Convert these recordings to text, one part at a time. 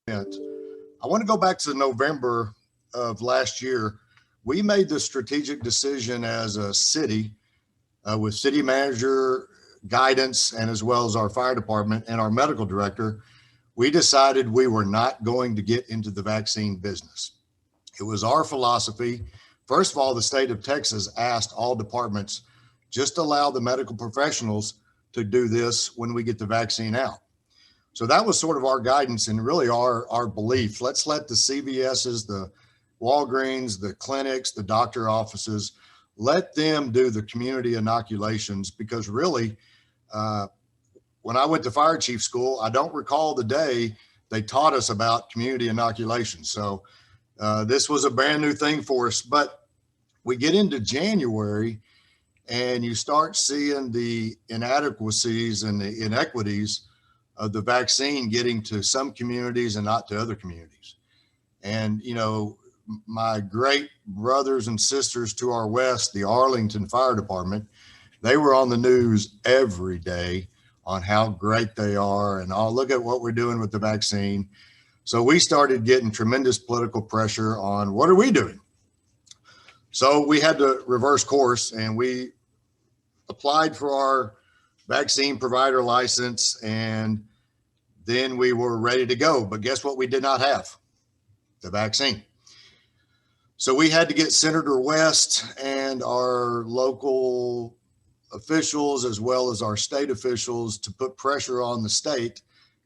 I want to go back to November of last year. We made the strategic decision as a city with city manager guidance and as well as our fire department and our medical director. We decided we were not going to get into the vaccine business. It was our philosophy. First of all, the state of Texas asked all departments, just allow the medical professionals to do this when we get the vaccine out. So that was sort of our guidance and really our belief. Let's let the CVSs, the Walgreens, the clinics, the doctor offices, let them do the community inoculations, because really, when I went to fire chief school, I don't recall the day they taught us about community inoculation. So this was a brand new thing for us. But we get into January and you start seeing the inadequacies and the inequities of the vaccine getting to some communities and not to other communities. And, you know, my great brothers and sisters to our west, the Arlington Fire Department, they were on the news every day on how great they are and, oh, look at what we're doing with the vaccine. So we started getting tremendous political pressure on what are we doing? So we had to reverse course and we applied for our vaccine provider license, and then we were ready to go. But guess what we did not have? The vaccine. So we had to get Senator West and our local officials as well as our state officials to put pressure on the state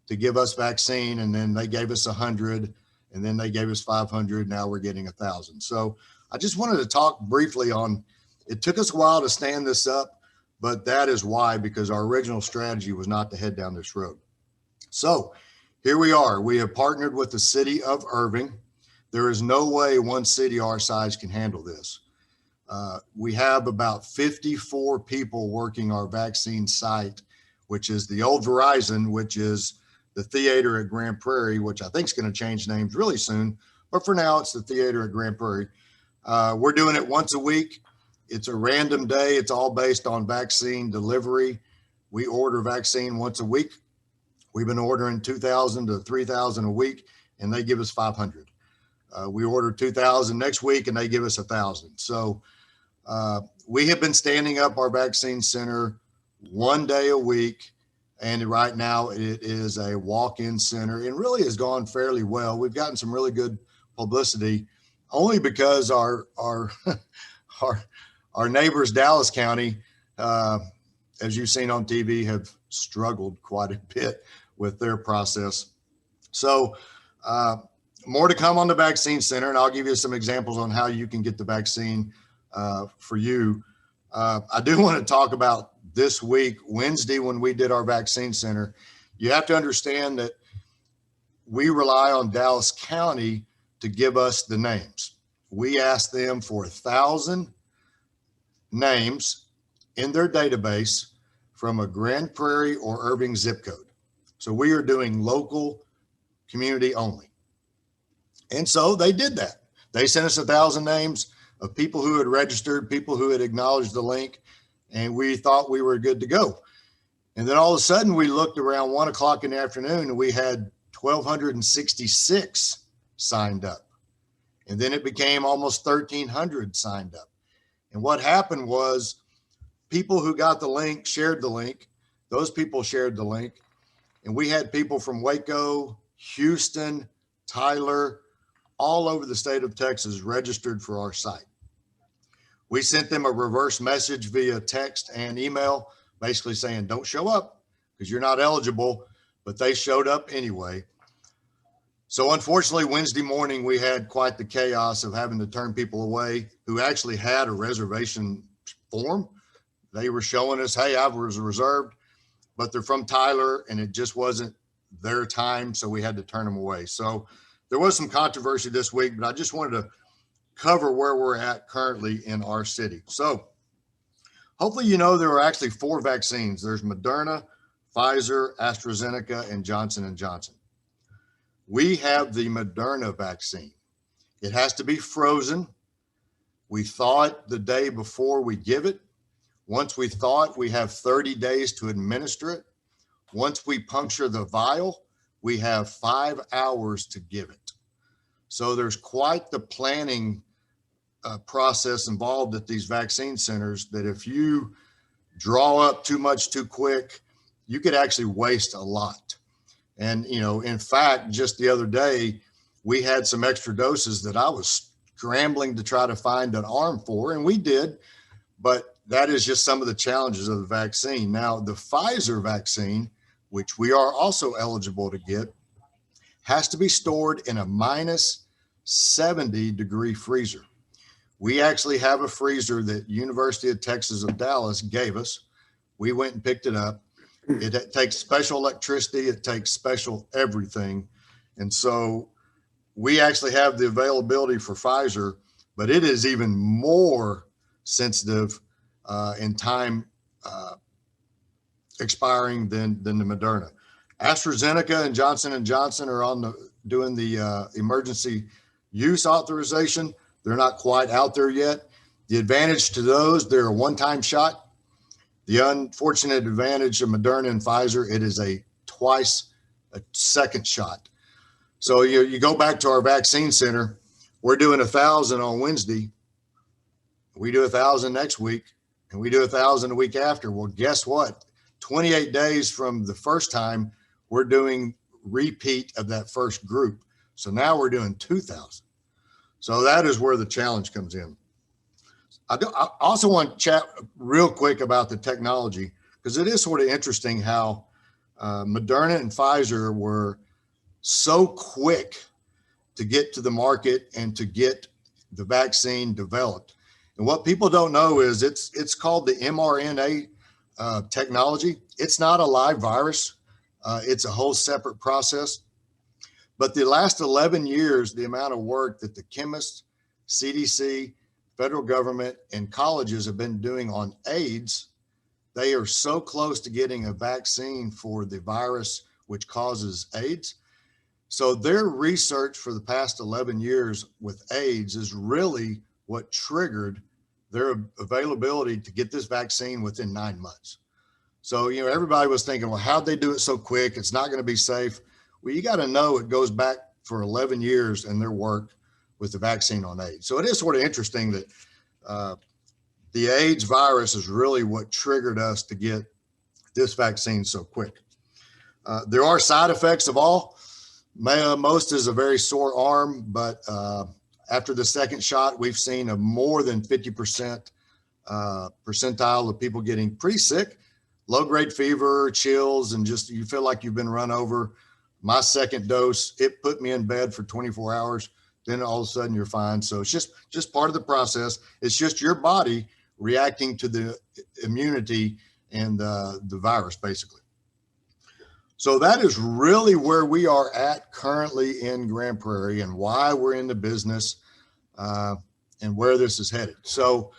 to give us vaccine. And then they gave us 100 and then they gave us 500. Now we're getting 1,000. So I just wanted to talk briefly on, it took us a while to stand this up, but that is why, because our original strategy was not to head down this road. So here we are. We have partnered with the city of Irving. There is no way one city our size can handle this. We have about 54 people working our vaccine site, which is the old Verizon, which is the theater at Grand Prairie, which I think is going to change names really soon. But for now, it's the theater at Grand Prairie. We're doing it once a week. It's a random day. It's all based on vaccine delivery. We order vaccine once a week. We've been ordering 2,000 to 3,000 a week, and they give us 500. We order 2,000 next week, and they give us 1,000. So we have been standing up our vaccine center one day a week, and right now it is a walk-in center. It really has gone fairly well. We've gotten some really good publicity, only because our neighbors, Dallas County, as you've seen on TV, have struggled quite a bit with their process. So more to come on the vaccine center, and I'll give you some examples on how you can get the vaccine for you. I do want to talk about this week, Wednesday, when we did our vaccine center. You have to understand that we rely on Dallas County to give us the names. We asked them for 1,000 names in their database from a Grand Prairie or Irving zip code. So we are doing local community only. And so they did that. They sent us 1,000 names of people who had registered, people who had acknowledged the link, and we thought we were good to go. And then all of a sudden we looked around 1 o'clock in the afternoon and we had 1,266 signed up. And then it became almost 1,300 signed up. And what happened was people who got the link shared the link. Those people shared the link. And we had people from Waco, Houston, Tyler, all over the state of Texas registered for our site. We sent them a reverse message via text and email, basically saying, don't show up because you're not eligible, but they showed up anyway. So unfortunately, Wednesday morning, we had quite the chaos of having to turn people away who actually had a reservation form. They were showing us, hey, I was reserved, but they're from Tyler and it just wasn't their time. So we had to turn them away. So there was some controversy this week, but I just wanted to cover where we're at currently in our city. So hopefully, you know, there are actually 4 vaccines. There's Moderna, Pfizer, AstraZeneca, and Johnson & Johnson. We have the Moderna vaccine. It has to be frozen. We thaw it the day before we give it. Once we thaw it, we have 30 days to administer it. Once we puncture the vial, we have 5 hours to give it. So there's quite the planning process involved at these vaccine centers that if you draw up too much too quick, you could actually waste a lot. And, you know, in fact, just the other day, we had some extra doses that I was scrambling to try to find an arm for, and we did, but that is just some of the challenges of the vaccine. Now, the Pfizer vaccine, which we are also eligible to get, has to be stored in a minus 70-degree freezer. We actually have a freezer that University of Texas of Dallas gave us. We went and picked it up. It takes special electricity. It takes special everything. And so we actually have the availability for Pfizer, but it is even more sensitive in time expiring than the Moderna. AstraZeneca and Johnson & Johnson are doing the emergency use authorization. They're not quite out there yet. The advantage to those, they're a one-time shot. The unfortunate advantage of Moderna and Pfizer, it is a second shot. So you go back to our vaccine center, we're doing 1,000 on Wednesday. We do 1,000 next week, and we do 1,000 a week after. Well, guess what? 28 days from the first time, we're doing repeat of that first group. So now we're doing 2,000. So that is where the challenge comes in. I also want to chat real quick about the technology, because it is sort of interesting how Moderna and Pfizer were so quick to get to the market and to get the vaccine developed. And what people don't know is it's called the mRNA technology. It's not a live virus. It's a whole separate process. But the last 11 years, the amount of work that the chemists, CDC, federal government, and colleges have been doing on AIDS, they are so close to getting a vaccine for the virus which causes AIDS. So their research for the past 11 years with AIDS is really what triggered their availability to get this vaccine within 9 months. So, you know, everybody was thinking, well, how'd they do it so quick? It's not going to be safe. Well, you got to know it goes back for 11 years in their work with the vaccine on AIDS. So it is sort of interesting that the AIDS virus is really what triggered us to get this vaccine so quick. There are side effects of all. Most is a very sore arm, but after the second shot, we've seen a more than 50% percentile of people getting pretty sick, low-grade fever, chills, and just you feel like you've been run over. My second dose, it put me in bed for 24 hours. Then all of a sudden you're fine. So it's just part of the process. It's just your body reacting to the immunity and the virus, basically. So that is really where we are at currently in Grand Prairie and why we're in the business and where this is headed. So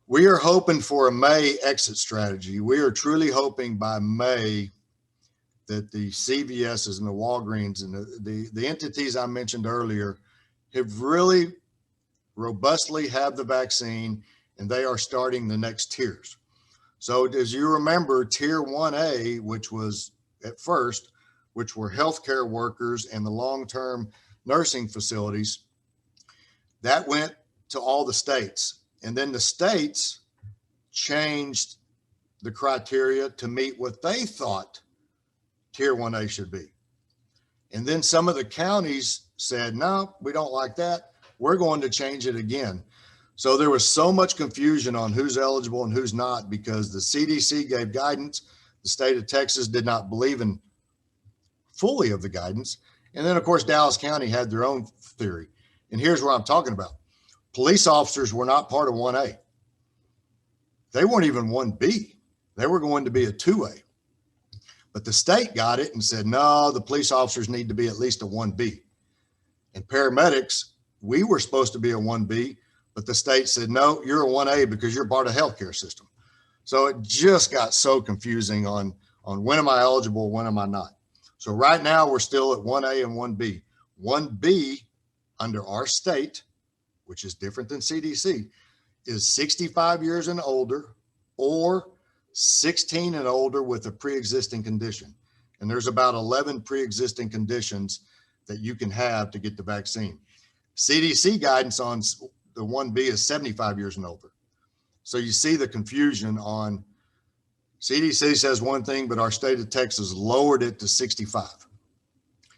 we are hoping for a May exit strategy. We are truly hoping by May that the CVSs and the Walgreens and the entities I mentioned earlier have really robustly have the vaccine, and they are starting the next tiers. So as you remember, tier 1A, which was at first, which were healthcare workers and the long-term nursing facilities, that went to all the states. And then the states changed the criteria to meet what they thought tier 1A should be. And then some of the counties said, no, we don't like that. We're going to change it again. So there was so much confusion on who's eligible and who's not because the CDC gave guidance. The state of Texas did not believe in fully of the guidance. And then, of course, Dallas County had their own theory. And here's what I'm talking about. Police officers were not part of 1A. They weren't even 1B. They were going to be a 2A. But the state got it and said, no, the police officers need to be at least a 1B. And paramedics, we were supposed to be a 1B, but the state said, no, you're a 1A because you're part of the healthcare system. So it just got so confusing on when am I eligible, when am I not. So right now we're still at 1A and 1B. 1B under our state, which is different than CDC, is 65 years and older or 16 and older with a pre-existing condition. And there's about 11 pre-existing conditions that you can have to get the vaccine. CDC guidance on the 1B is 75 years and older. So you see the confusion on CDC says one thing, but our state of Texas lowered it to 65.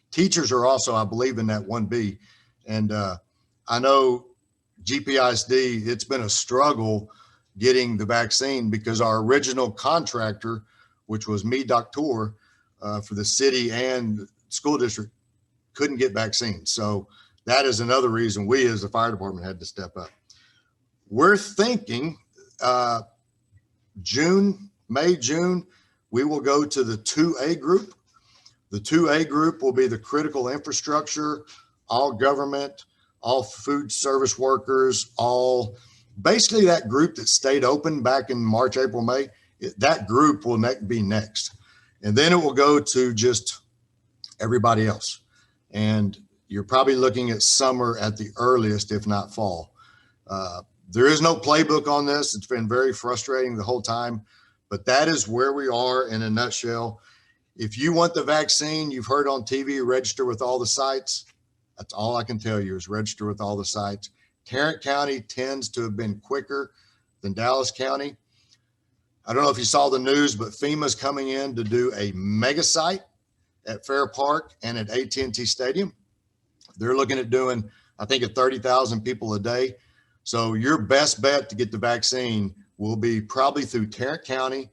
Teachers are also, I believe, in that 1B. And I know GPISD, it's been a struggle getting the vaccine because our original contractor, which was me, doctor, for the city and school district, couldn't get vaccines. So that is another reason we as the fire department had to step up. We're thinking May, June, we will go to the 2A group. The 2A group will be the critical infrastructure, all government, all food service workers, all basically that group that stayed open back in March, April, May, that group will be next. And then it will go to just everybody else. And you're probably looking at summer at the earliest, if not fall. There is no playbook on this. It's been very frustrating the whole time, but that is where we are in a nutshell. If you want the vaccine, you've heard on TV, register with all the sites. That's all I can tell you is register with all the sites. Tarrant County tends to have been quicker than Dallas County. I don't know if you saw the news, but FEMA's coming in to do a mega site at Fair Park and at AT&T Stadium. They're looking at doing, I think, at 30,000 people a day. So your best bet to get the vaccine will be probably through Tarrant County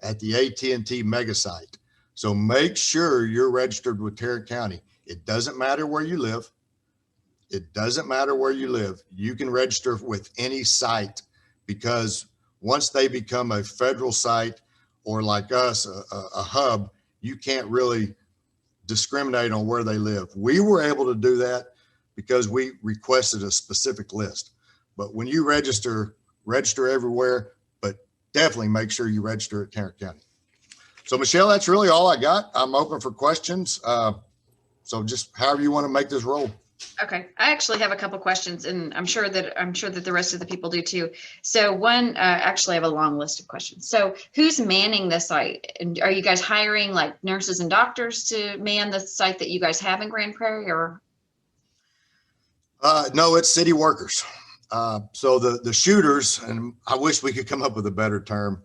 at the AT&T mega site. So make sure you're registered with Tarrant County. It doesn't matter where you live. It doesn't matter where you live. You can register with any site because once they become a federal site or like us, a hub, you can't really discriminate on where they live. We were able to do that because we requested a specific list. But when you register everywhere, but definitely make sure you register at Tarrant County. So Michelle, that's really all I got. I'm open for questions. So just however you want to make this roll. Okay, I actually have a couple questions, and I'm sure that the rest of the people do too. So one, actually, I have a long list of questions. So who's manning the site? And are you guys hiring like nurses and doctors to man the site that you guys have in Grand Prairie, or? No, it's city workers. So the shooters, and I wish we could come up with a better term,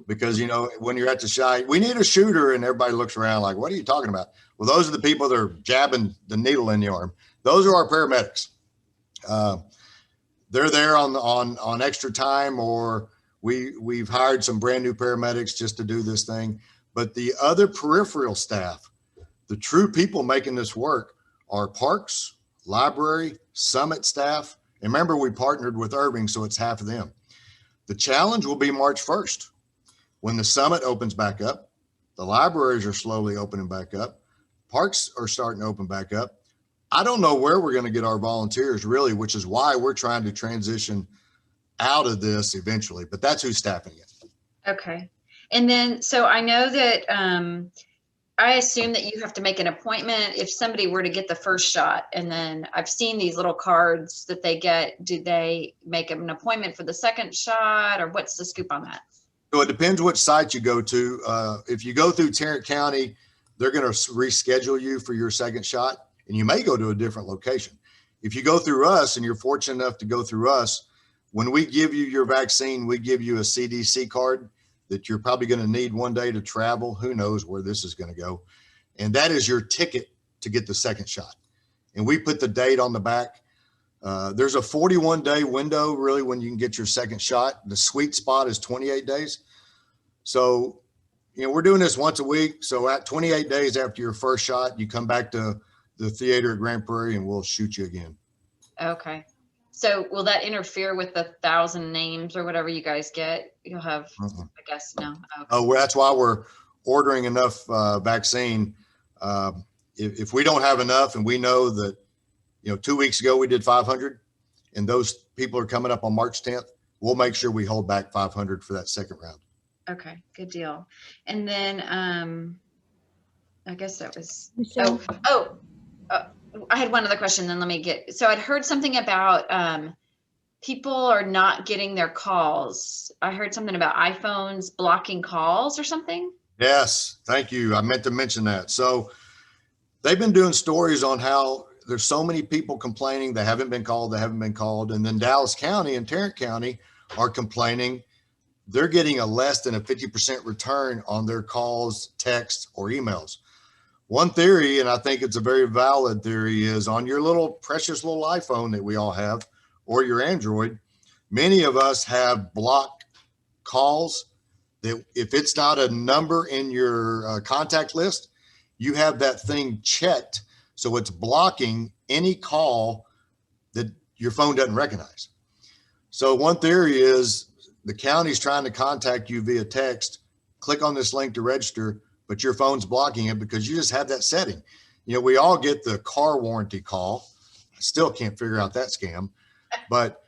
because, you know, when you're at the site, we need a shooter, and everybody looks around like, what are you talking about? Well, those are the people that are jabbing the needle in the arm. Those are our paramedics. They're there on extra time, or we've hired some brand new paramedics just to do this thing. But the other peripheral staff, the true people making this work, are parks, library, summit staff. And remember, we partnered with Irving, so it's half of them. The challenge will be March 1st. When the summit opens back up, the libraries are slowly opening back up. Parks are starting to open back up. I don't know where we're going to get our volunteers really, which is why we're trying to transition out of this eventually, but that's who's staffing it. Okay. And then, so I know that, I assume that you have to make an appointment if somebody were to get the first shot. And then I've seen these little cards that they get. Do they make an appointment for the second shot, or what's the scoop on that? So it depends which site you go to. If you go through Tarrant County, they're going to reschedule you for your second shot, and you may go to a different location. If you go through us, and you're fortunate enough to go through us, when we give you your vaccine, we give you a CDC card that you're probably going to need one day to travel. Who knows where this is going to go. And that is your ticket to get the second shot. And we put the date on the back. There's a 41-day window really when you can get your second shot. The sweet spot is 28 days. So, you know, we're doing this once a week. So at 28 days after your first shot, you come back to the theater at Grand Prairie and we'll shoot you again. Okay. So will that interfere with the 1,000 names or whatever you guys get? You'll have, I guess, no. Okay. Oh, well, that's why we're ordering enough vaccine. If we don't have enough, and we know that, you know, 2 weeks ago we did 500, and those people are coming up on March 10th, we'll make sure we hold back 500 for that second round. Okay, good deal. And then I guess that was, I had one other question, then let me get, so I'd heard something about people are not getting their calls. I heard something about iPhones blocking calls or something. Yes, thank you. I meant to mention that. So they've been doing stories on how there's so many people complaining they haven't been called, and then Dallas County and Tarrant County are complaining they're getting a less than a 50% return on their calls, texts, or emails. One theory, and I think it's a very valid theory, is on your little precious little iPhone that we all have, or your Android, many of us have blocked calls that if it's not a number in your contact list, you have that thing checked. So it's blocking any call that your phone doesn't recognize. So one theory is the county's trying to contact you via text, click on this link to register, but your phone's blocking it because you just have that setting. You know, we all get the car warranty call. I still can't figure out that scam, but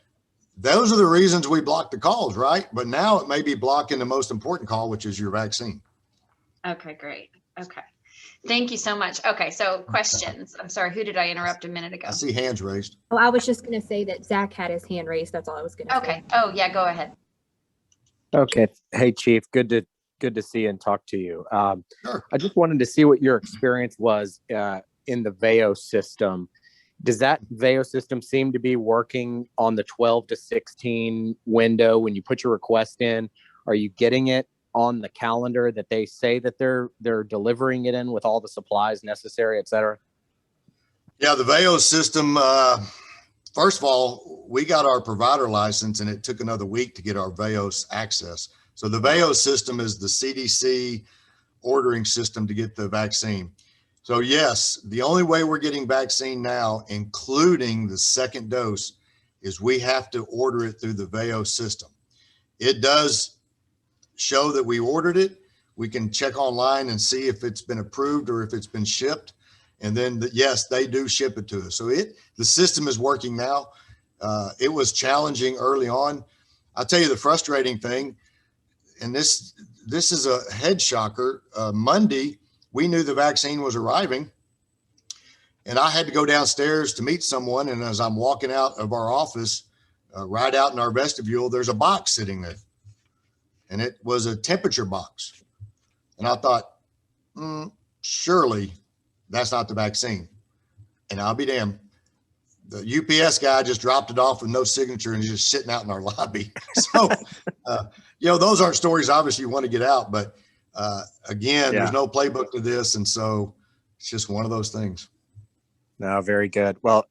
those are the reasons we block the calls, right? But now it may be blocking the most important call, which is your vaccine. Okay, great. Okay. Thank you so much. Okay, so questions. I'm sorry, who did I interrupt a minute ago? I see hands raised. Oh, I was just going to say that Zach had his hand raised. That's all I was going to say. Okay. Oh, yeah, go ahead. Okay. Hey, Chief. Good to see and talk to you. Sure. I just wanted to see what your experience was in the VAO system. Does that VAO system seem to be working on the 12 to 16 window when you put your request in? Are you getting it on the calendar that they say that they're delivering it in with all the supplies necessary, et cetera? Yeah, the VAO system, first of all, we got our provider license and it took another week to get our VAOS access. So the VAO system is the CDC ordering system to get the vaccine. So yes, the only way we're getting vaccine now, including the second dose, is we have to order it through the VAO system. It does show that we ordered it. We can check online and see if it's been approved or if it's been shipped. And then yes, they do ship it to us. So the system is working now. It was challenging early on. I'll tell you the frustrating thing, and this is a head shocker. Monday, we knew the vaccine was arriving and I had to go downstairs to meet someone. And as I'm walking out of our office, right out in our vestibule, there's a box sitting there and it was a temperature box. And I thought, surely that's not the vaccine. And I'll be damned. The UPS guy just dropped it off with no signature and he's just sitting out in our lobby. So, those aren't stories obviously you want to get out, but again, there's no playbook to this. And so it's just one of those things. No, very good. Well,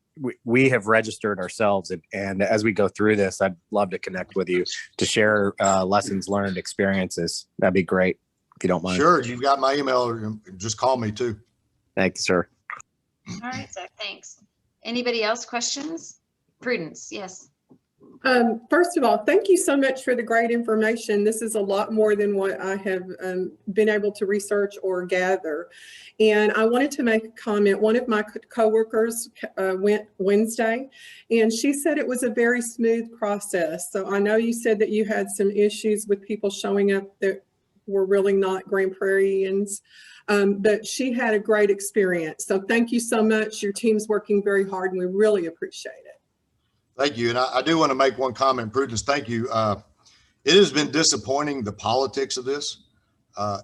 we have registered ourselves and as we go through this, I'd love to connect with you to share lessons learned, experiences. That'd be great if you don't mind. Sure. You've got my email. Just call me too. Thank you, sir. All right, Zach, thanks. Anybody else questions? Prudence, yes. First of all, thank you so much for the great information. This is a lot more than what I have been able to research or gather. And I wanted to make a comment. One of my coworkers went Wednesday, and she said it was a very smooth process. So I know you said that you had some issues with people showing up that were really not Grand Prairians, but she had a great experience. So thank you so much. Your team's working very hard, and we really appreciate it. Thank you. And I do want to make one comment, Prudence. Thank you. It has been disappointing, the politics of this,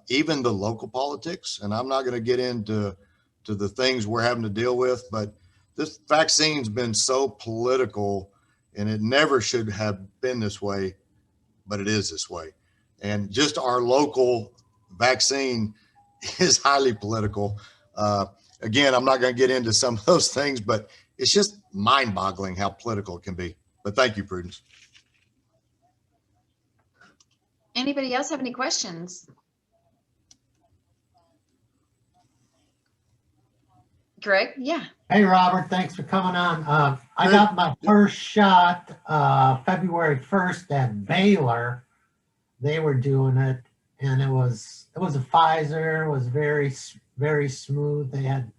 even the local politics. And I'm not going to get into the things we're having to deal with, but this vaccine's been so political and it never should have been this way, but it is this way. And just our local vaccine is highly political. Again, I'm not going to get into some of those things, but it's just mind-boggling how political it can be. But thank you, Prudence. Anybody else have any questions? Greg? Yeah. Hey, Robert, thanks for coming on. I got my first shot February 1st at Baylor. They were doing it, and it was a Pfizer. It was very, very smooth. They had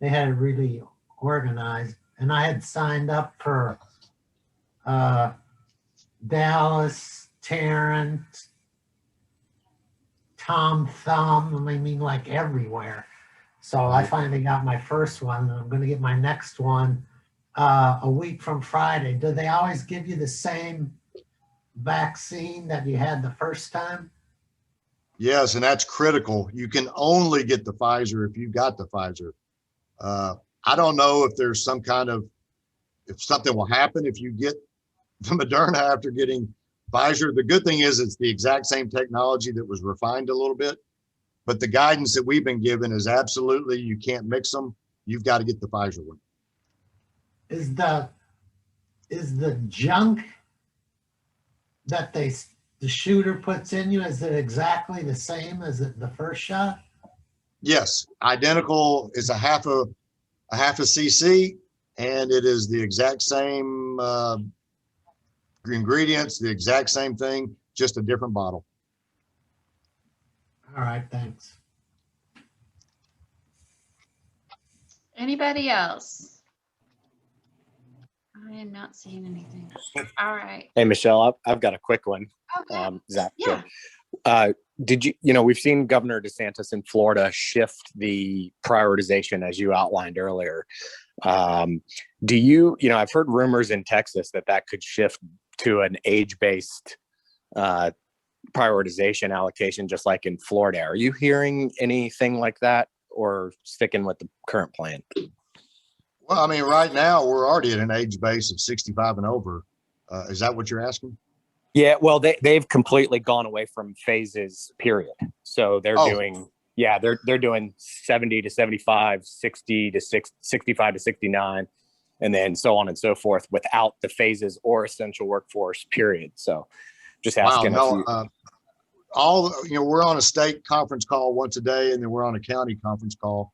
it really organized. And I had signed up for Dallas, Tarrant, Tom Thumb, I mean, like everywhere. So I finally got my first one, and I'm going to get my next one a week from Friday. Do they always give you the same vaccine that you had the first time? Yes, and that's critical. You can only get the Pfizer if you got the Pfizer. I don't know if there's some kind of, if something will happen if you get the Moderna after getting Pfizer. The good thing is it's the exact same technology that was refined a little bit, but the guidance that we've been given is absolutely you can't mix them. You've got to get the Pfizer one. Is the junk that the shooter puts in you, is it exactly the same as the first shot? Yes, identical. Is a half a cc, and it is the exact same ingredients, the exact same thing, just a different bottle. All right, thanks. Anybody else? I am not seeing anything. All right. Hey, Michelle, I've got a quick one. Okay. Zach, Yeah. did we've seen Governor DeSantis in Florida shift the prioritization as you outlined earlier. I've heard rumors in Texas that could shift to an age-based prioritization allocation, just like in Florida. Are you hearing anything like that, or sticking with the current plan? Well, I mean, right now we're already at an age base of 65 and over. Is that what you're asking? Yeah, well, they've completely gone away from phases, period. So they're doing 70 to 75, 60 to 65 to 69, and then so on and so forth without the phases or essential workforce, period. So just asking we're on a state conference call once a day, and then we're on a county conference call.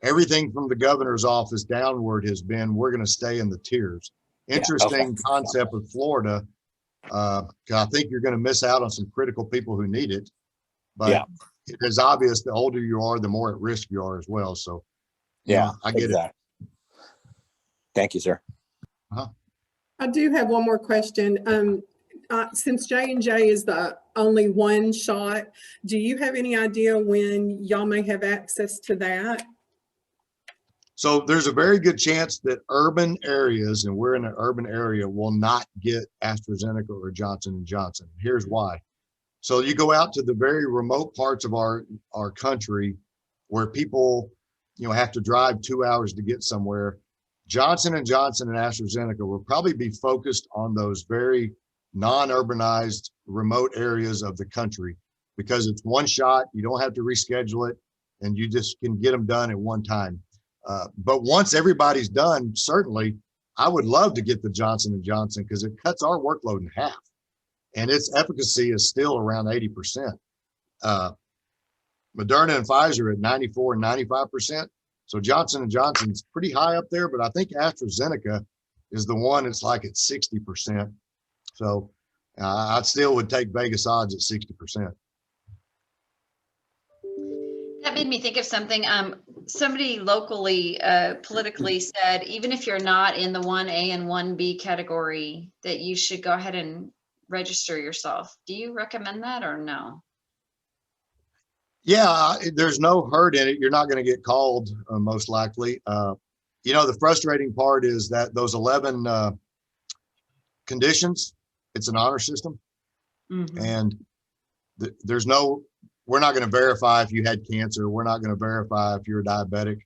Everything from the governor's office downward has been, we're going to stay in the tiers. Interesting concept of Florida. I think you're going to miss out on some critical people who need it, but it is obvious the older you are, the more at risk you are as well. So I get it. Thank you, sir. I do have one more question. Since J&J is the only one shot, do you have any idea when y'all may have access to that? So there's a very good chance that urban areas, and we're in an urban area, will not get AstraZeneca or Johnson & Johnson. Here's why. So you go out to the very remote parts of our country where people, have to drive 2 hours to get somewhere. Johnson & Johnson and AstraZeneca will probably be focused on those very non-urbanized remote areas of the country, because it's one shot, you don't have to reschedule it, and you just can get them done at one time. But once everybody's done, certainly I would love to get the Johnson & Johnson, because it cuts our workload in half, and its efficacy is still around 80%. Moderna and Pfizer at 94 and 95%. So Johnson & Johnson's pretty high up there, but I think AstraZeneca is the one that's like at 60%. So I still would take Vegas odds at 60%. That made me think of something. Somebody locally, politically said, even if you're not in the 1A and 1B category, that you should go ahead and register yourself. Do you recommend that or no? Yeah, there's no hurt in it. You're not going to get called, most likely. The frustrating part is that those 11 conditions, it's an honor system. Mm-hmm. And we're not going to verify if you had cancer. We're not going to verify if you're a diabetic.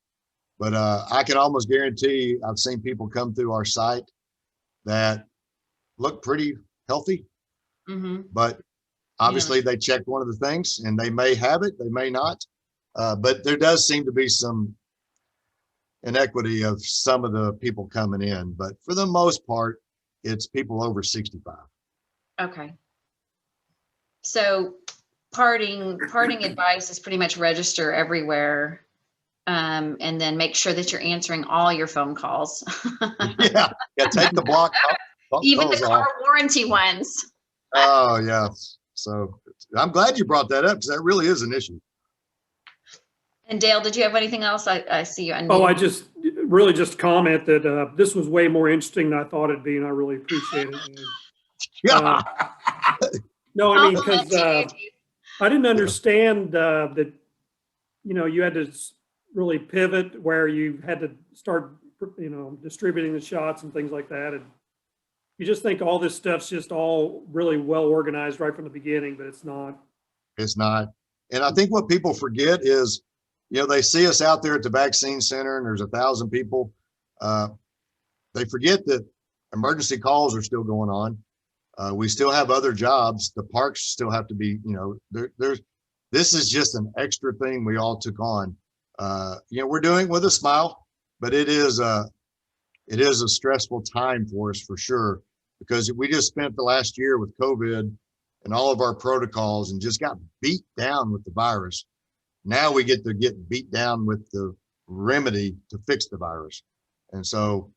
But I can almost guarantee I've seen people come through our site that look pretty healthy. Mm-hmm. But obviously they checked one of the things, and they may have it, they may not. But there does seem to be some inequity of some of the people coming in. But for the most part, it's people over 65. Okay. So parting advice is pretty much register everywhere, and then make sure that you're answering all your phone calls. yeah, take the block off, even the car warranty ones. Oh yeah. So I'm glad you brought that up, because that really is an issue. And Dale, did you have anything else? I see you. I just comment that this was way more interesting than I thought it'd be, and I really appreciate it. Yeah. No, I mean, because I didn't understand that, you had to really pivot where you had to start, distributing the shots and things like that. And you just think all this stuff's just all really well organized right from the beginning, but it's not. It's not. And I think what people forget is, they see us out there at the vaccine center and there's 1,000 people. They forget that emergency calls are still going on. We still have other jobs. The parks still have to be, this is just an extra thing we all took on. We're doing it with a smile, but it is a stressful time for us for sure, because we just spent the last year with COVID and all of our protocols and just got beat down with the virus. Now we get to get beat down with the remedy to fix the virus. And so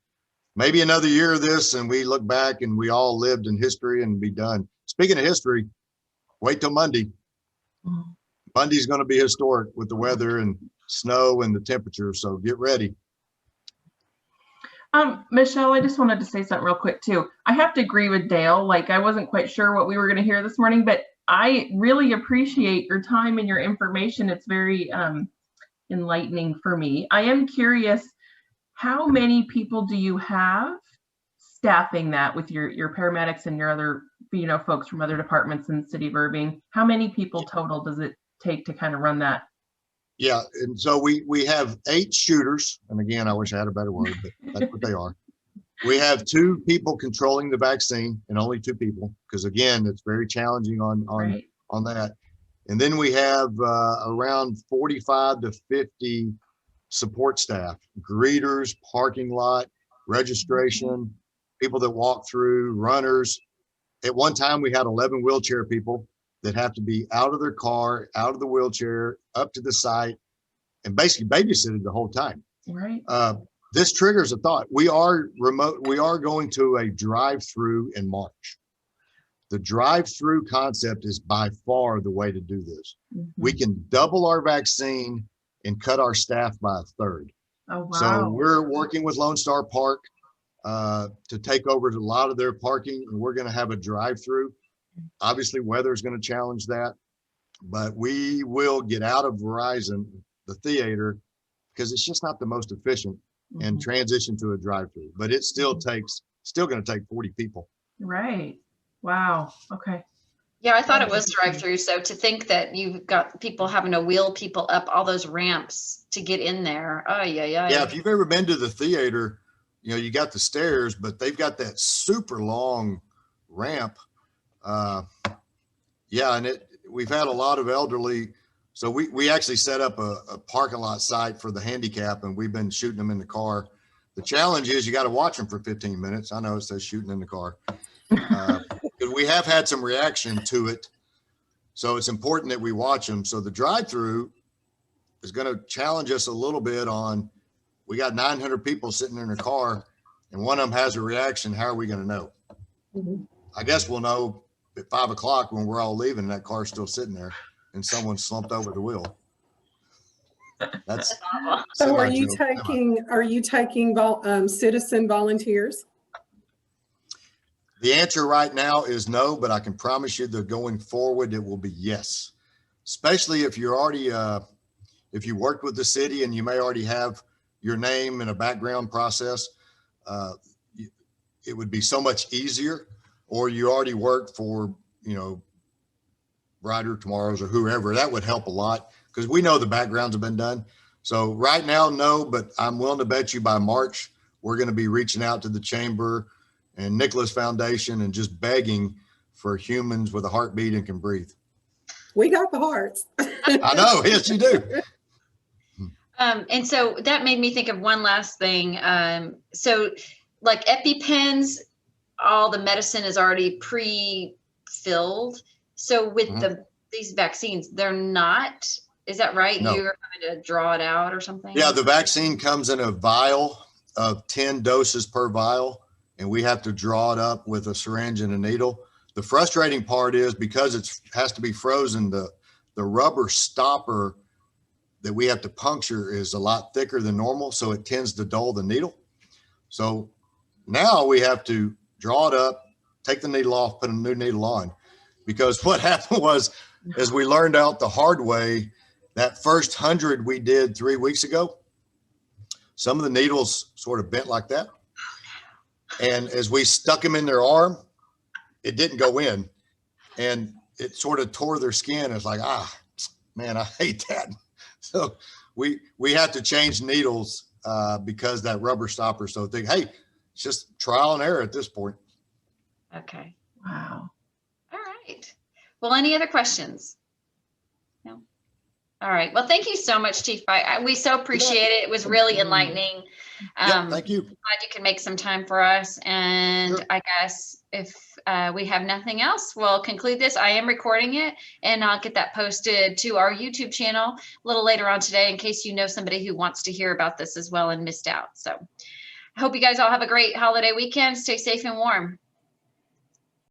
maybe another year of this and we look back and we all lived in history and be done. Speaking of history, wait till Monday. Monday's going to be historic with the weather and snow and the temperature. So get ready. Michelle, I just wanted to say something real quick too. I have to agree with Dale. Like, I wasn't quite sure what we were going to hear this morning, but I really appreciate your time and your information. It's very enlightening for me. I am curious, how many people do you have staffing that with your paramedics and your other, folks from other departments in the city of Irving? How many people total does it take to kind of run that? Yeah, and so we have 8 shooters, and again, I wish I had a better word, but that's what they are. We have 2 people controlling the vaccine, and only 2 people, because again, it's very challenging on that. And then we have around 45 to 50 support staff, greeters, parking lot, registration, people that walk through, runners. At one time, we had 11 wheelchair people that have to be out of their car, out of the wheelchair, up to the site, and basically babysitted the whole time. Right. This triggers a thought. We are going to a drive-through in March. The drive-through concept is by far the way to do this. We can double our vaccine and cut our staff by a third. Oh, wow. So we're working with Lone Star Park to take over a lot of their parking, and we're going to have a drive-through. Obviously, weather is going to challenge that, but we will get out of Verizon, the theater, because it's just not the most efficient, and transition to a drive-through. But it still going to take 40 people. Right. Wow. Okay. Yeah, I thought it was drive-through. So to think that you've got people having to wheel people up all those ramps to get in there. Oh, yeah. Yeah, if you've ever been to the theater, you got the stairs, but they've got that super long ramp. And we've had a lot of elderly. So we actually set up a parking lot site for the handicap, and we've been shooting them in the car. The challenge is you got to watch them for 15 minutes. I know it says shooting in the car. Because we have had some reaction to it. So it's important that we watch them. So the drive-through is going to challenge us a little bit on, we got 900 people sitting in their car and one of them has a reaction. How are we going to know? I guess we'll know at 5 o'clock when we're all leaving and that car's still sitting there and someone slumped over the wheel. That's so are you taking citizen volunteers? The answer right now is no, but I can promise you that going forward, it will be yes. Especially if you're already, if you worked with the city and you may already have your name in a background process, it would be so much easier. Or you already work for, Brighter Tomorrows or whoever. That would help a lot because we know the backgrounds have been done. So right now, no, but I'm willing to bet you by March, we're going to be reaching out to the chamber and Nicholas Foundation and just begging for humans with a heartbeat and can breathe. We got the hearts. I know. Yes, you do. And so that made me think of one last thing. So like EpiPens, all the medicine is already pre-filled. So with these vaccines, they're not, is that right? No. You're having to draw it out or something? Yeah, the vaccine comes in a vial of 10 doses per vial. And we have to draw it up with a syringe and a needle. The frustrating part is because it has to be frozen, the rubber stopper that we have to puncture is a lot thicker than normal. So it tends to dull the needle. So now we have to draw it up, take the needle off, put a new needle on. Because what happened was, as we learned out the hard way, that first 100 we did 3 weeks ago, some of the needles sort of bent like that. And as we stuck them in their arm, it didn't go in. And it sort of tore their skin. It's like, man, I hate that. So we had to change needles because that rubber stopper. So think, hey, it's just trial and error at this point. Okay. Wow. All right. Well, any other questions? No. All right. Well, thank you so much, Chief Fite. We so appreciate it. It was really enlightening. Thank you. Glad you can make some time for us. And Sure. I guess if we have nothing else, we'll conclude this. I am recording it, and I'll get that posted to our YouTube channel a little later on today in case you know somebody who wants to hear about this as well and missed out. So I hope you guys all have a great holiday weekend. Stay safe and warm.